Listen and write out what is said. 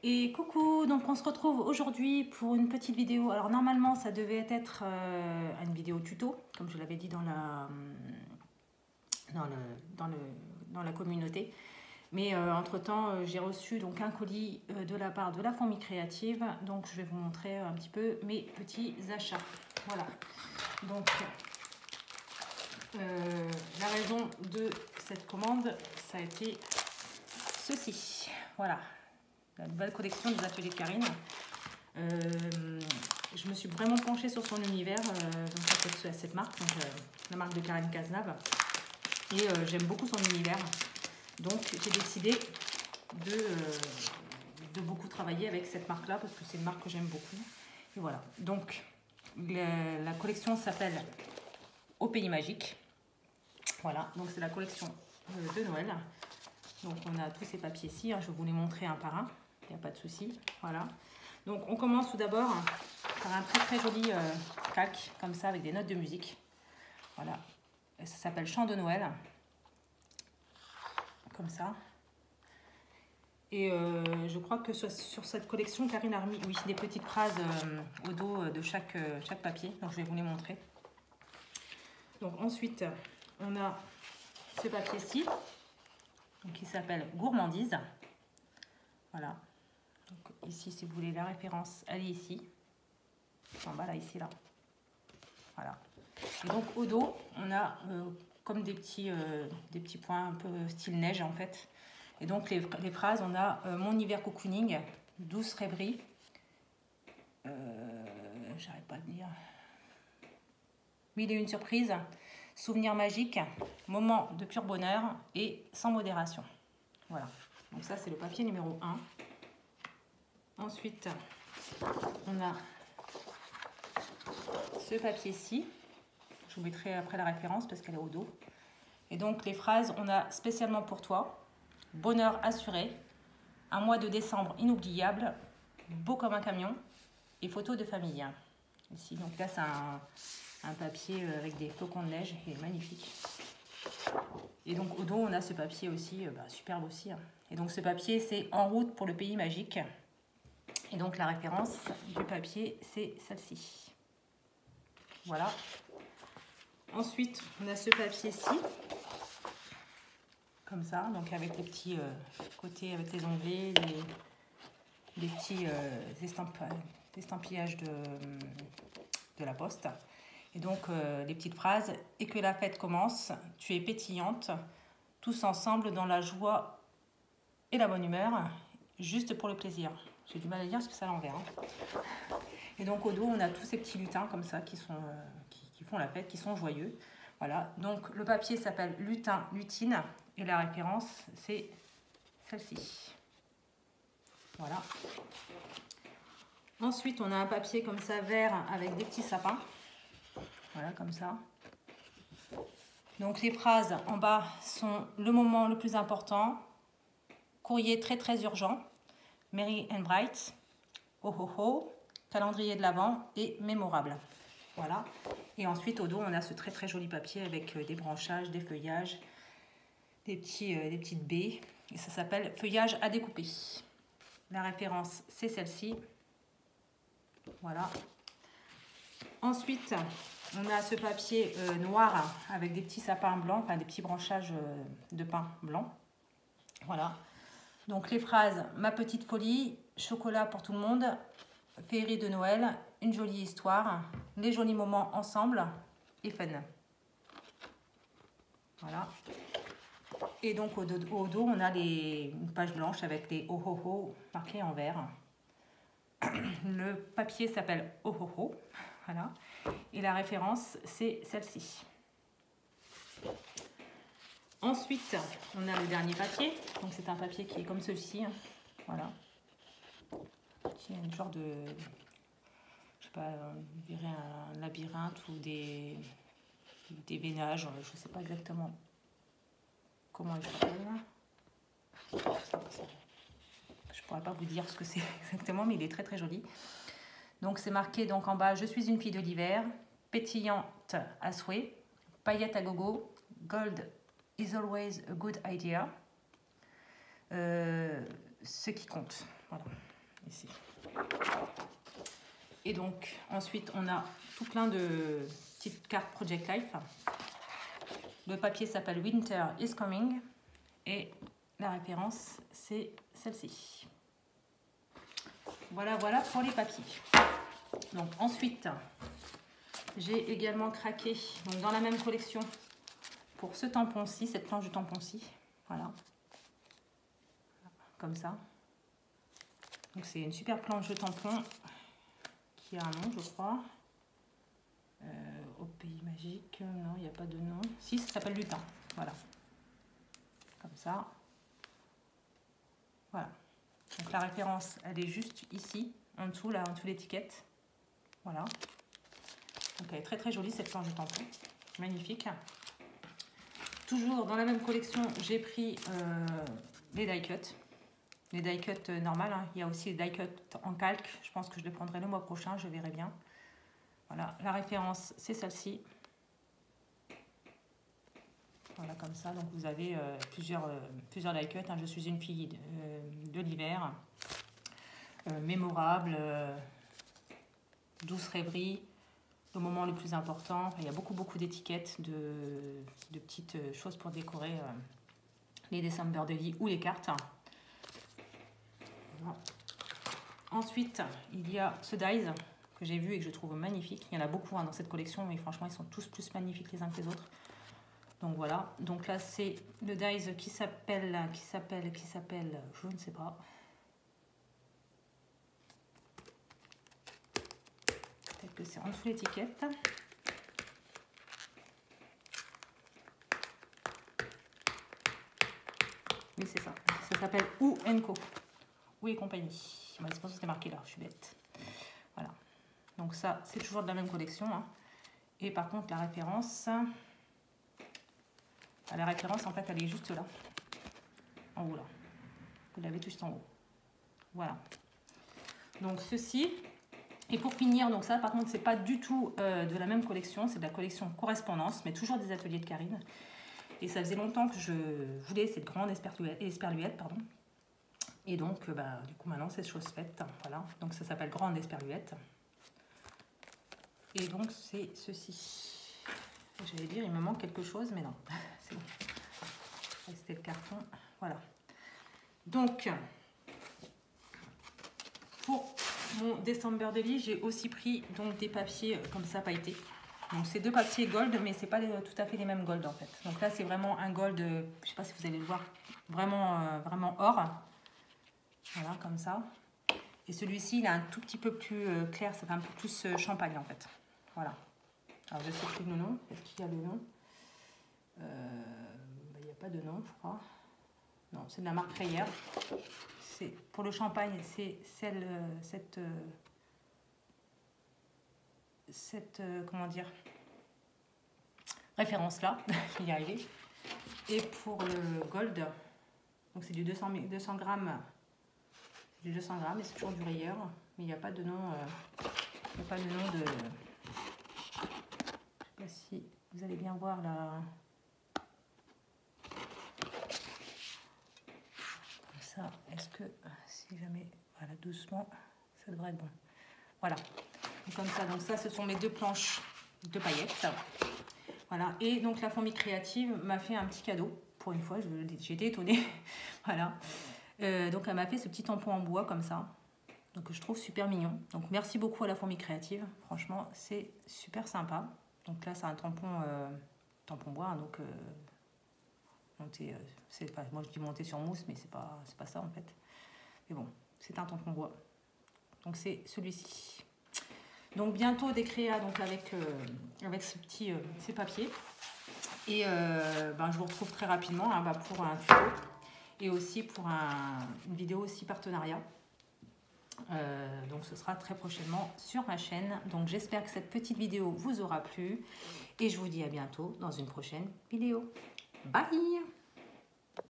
Et coucou, donc on se retrouve aujourd'hui pour une petite vidéo. Alors normalement ça devait être une vidéo tuto, comme je l'avais dit dans la communauté. Mais entre temps j'ai reçu donc un colis de la part de la fourmi créative. Donc je vais vous montrer un petit peu mes petits achats. Voilà. Donc la raison de cette commande, ça a été ceci. Voilà. La nouvelle collection des ateliers de Karine. Je me suis vraiment penchée sur son univers, donc cette marque, donc, la marque de Karine Cazenave. Et j'aime beaucoup son univers. Donc j'ai décidé de beaucoup travailler avec cette marque-là parce que c'est une marque que j'aime beaucoup. Et voilà. Donc la collection s'appelle Au Pays Magique. Voilà. Donc c'est la collection de Noël. Donc on a tous ces papiers-ci. Hein, je vais vous les montrer un par un. Il n'y a pas de souci. Voilà. Donc on commence tout d'abord par un très joli calque comme ça avec des notes de musique. Voilà. Et ça s'appelle Chant de Noël. Comme ça. Et je crois que sur cette collection, Karine a remis des petites phrases au dos de chaque papier. Donc je vais vous les montrer. Donc ensuite, on a ce papier-ci qui s'appelle Gourmandise. Voilà. Donc ici, si vous voulez la référence, elle est ici. En bas, là, ici, là. Voilà. Et donc, au dos, on a comme des petits points un peu style neige, en fait. Et donc, les phrases, on a mon hiver cocooning, douce rêverie. J'arrête pas de lire. Mille et une surprises, souvenir magique, moment de pur bonheur et sans modération. Voilà. Donc ça, c'est le papier numéro 1. Ensuite, on a ce papier-ci. Je vous mettrai après la référence parce qu'elle est au dos. Et donc, les phrases, on a spécialement pour toi, bonheur assuré, un mois de décembre inoubliable, beau comme un camion et photos de famille. Ici, donc là, c'est un papier avec des flocons de neige, il est magnifique. Et donc, au dos, on a ce papier aussi, superbe aussi. Et donc, ce papier, c'est En route pour le pays magique. Et donc la référence du papier, c'est celle-ci. Voilà. Ensuite, on a ce papier-ci. Comme ça, donc avec les petits côtés, avec les onglets, les petits estampillages de la poste. Et donc, les petites phrases. Et que la fête commence, tu es pétillante, tous ensemble dans la joie et la bonne humeur, juste pour le plaisir. J'ai du mal à lire parce que c'est à l'envers. Hein. Et donc au dos, on a tous ces petits lutins comme ça qui font la fête, qui sont joyeux. Voilà. Donc le papier s'appelle Lutin, Lutine. Et la référence, c'est celle-ci. Voilà. Ensuite, on a un papier comme ça, vert, avec des petits sapins. Voilà, comme ça. Donc les phrases en bas sont le moment le plus important. Courrier très urgent. Merry and Bright, oh oh oh, calendrier de l'Avent et mémorable. Voilà. Et ensuite, au dos, on a ce très joli papier avec des branchages, des feuillages, des petites baies. Et ça s'appelle Feuillage à découper. La référence, c'est celle-ci. Voilà. Ensuite, on a ce papier noir avec des petits sapins blancs, enfin des petits branchages de pin blanc. Voilà. Donc les phrases, ma petite folie, chocolat pour tout le monde, féerie de Noël, une jolie histoire, les jolis moments ensemble et fun. Voilà. Et donc au dos, on a une page blanche avec les oh oh oh marqués en vert. Le papier s'appelle oh oh oh. Voilà. Et la référence, c'est celle-ci. Ensuite, on a le dernier papier. Donc, c'est un papier qui est comme celui-ci. Hein. Voilà. Qui est un genre de... Je sais pas, on dirait un labyrinthe ou des vénages. Je ne sais pas exactement comment il s'appelle. Je ne pourrais pas vous dire ce que c'est exactement, mais il est très joli. Donc, c'est marqué donc en bas, je suis une fille de l'hiver, pétillante à souhait, paillettes à gogo, gold is always a good idea. Ce qui compte. Voilà. Et donc, ensuite, on a tout plein de petites cartes Project Life. Le papier s'appelle Winter is Coming. Et la référence, c'est celle-ci. Voilà, voilà pour les papiers. Donc, ensuite, j'ai également craqué donc, dans la même collection pour ce tampon-ci, cette planche de tampon-ci. Voilà. Comme ça. Donc, c'est une super planche de tampon qui a un nom, je crois. Au pays magique, non, il n'y a pas de nom. Si, ça s'appelle lutin. Voilà. Comme ça. Voilà. Donc, la référence, elle est juste ici, en dessous, là, en dessous de l'étiquette. Voilà. Donc, elle est très très jolie, cette planche de tampon. Magnifique. Toujours dans la même collection, j'ai pris les die cuts. Les die cuts normales, hein. Il y a aussi les die cuts en calque. Je pense que je les prendrai le mois prochain, je verrai bien. Voilà, la référence, c'est celle-ci. Voilà, comme ça. Donc, vous avez plusieurs die cuts. Hein. Je suis une fille de l'hiver. Mémorable. Douce rêverie. Le moment le plus important. Enfin, il y a beaucoup d'étiquettes, de petites choses pour décorer les December Daily ou les cartes. Voilà. Ensuite, il y a ce dies que j'ai vu et que je trouve magnifique. Il y en a beaucoup hein, dans cette collection, mais franchement, ils sont tous plus magnifiques les uns que les autres. Donc voilà. Donc là, c'est le dies qui s'appelle, je ne sais pas. Peut-être que c'est en dessous l'étiquette. Oui, c'est ça. Ça s'appelle Ou & Co. Ou et compagnie. C'est pour ça que c'est marqué là, je suis bête. Voilà. Donc ça, c'est toujours de la même collection. Hein. Et par contre, la référence, en fait, elle est juste là. En haut, là. Vous l'avez juste en haut. Voilà. Donc ceci. Et pour finir, donc ça, par contre, c'est pas du tout de la même collection. C'est de la collection correspondance, mais toujours des ateliers de Karine. Et ça faisait longtemps que je voulais cette grande esperluette, pardon. Et donc, du coup, maintenant, c'est chose faite. Voilà. Donc, ça s'appelle grande esperluette. Et donc, c'est ceci. J'allais dire, il me manque quelque chose, mais non. C'est bon. C'était le carton. Voilà. Donc, pour mon December Daily, j'ai aussi pris donc, des papiers comme ça, pailletés. Donc, c'est deux papiers gold, mais c'est pas tout à fait les mêmes gold, en fait. Donc là, c'est vraiment un gold, je sais pas si vous allez le voir, vraiment or. Voilà, comme ça. Et celui-ci, il est un tout petit peu plus clair, c'est un peu plus champagne, en fait. Voilà. Alors, je sais plus le nom. Est-ce qu'il y a le nom? Il n'y a pas de nom, je crois. Non, c'est de la marque Rayère. Pour le champagne, c'est cette comment dire, référence-là. Je vais y arriver. Et pour le gold, donc c'est du 200 grammes. Du 200 grammes et c'est toujours du Rayère, mais il n'y a pas de nom. Il n'y a pas de nom de. Je ne sais pas si vous allez bien voir là. Comme ça, est-ce que si jamais, voilà, doucement, ça devrait être bon. Voilà. Donc, comme ça, donc ça, ce sont mes deux planches de paillettes. Voilà. Et donc la famille créative m'a fait un petit cadeau pour une fois. J'ai été étonnée. Voilà. Donc elle m'a fait ce petit tampon en bois comme ça, donc je trouve super mignon. Donc merci beaucoup à la fourmi créative, franchement c'est super sympa. Donc là c'est un tampon bois, hein, donc monté, moi je dis monté sur mousse, mais c'est pas ça en fait. Mais bon, c'est un tampon bois. Donc c'est celui-ci. Donc bientôt des créas donc avec ces papiers. Et je vous retrouve très rapidement hein, pour un tuto. Et aussi pour une vidéo aussi partenariat. Donc ce sera très prochainement sur ma chaîne. Donc j'espère que cette petite vidéo vous aura plu. Et je vous dis à bientôt dans une prochaine vidéo. Bye!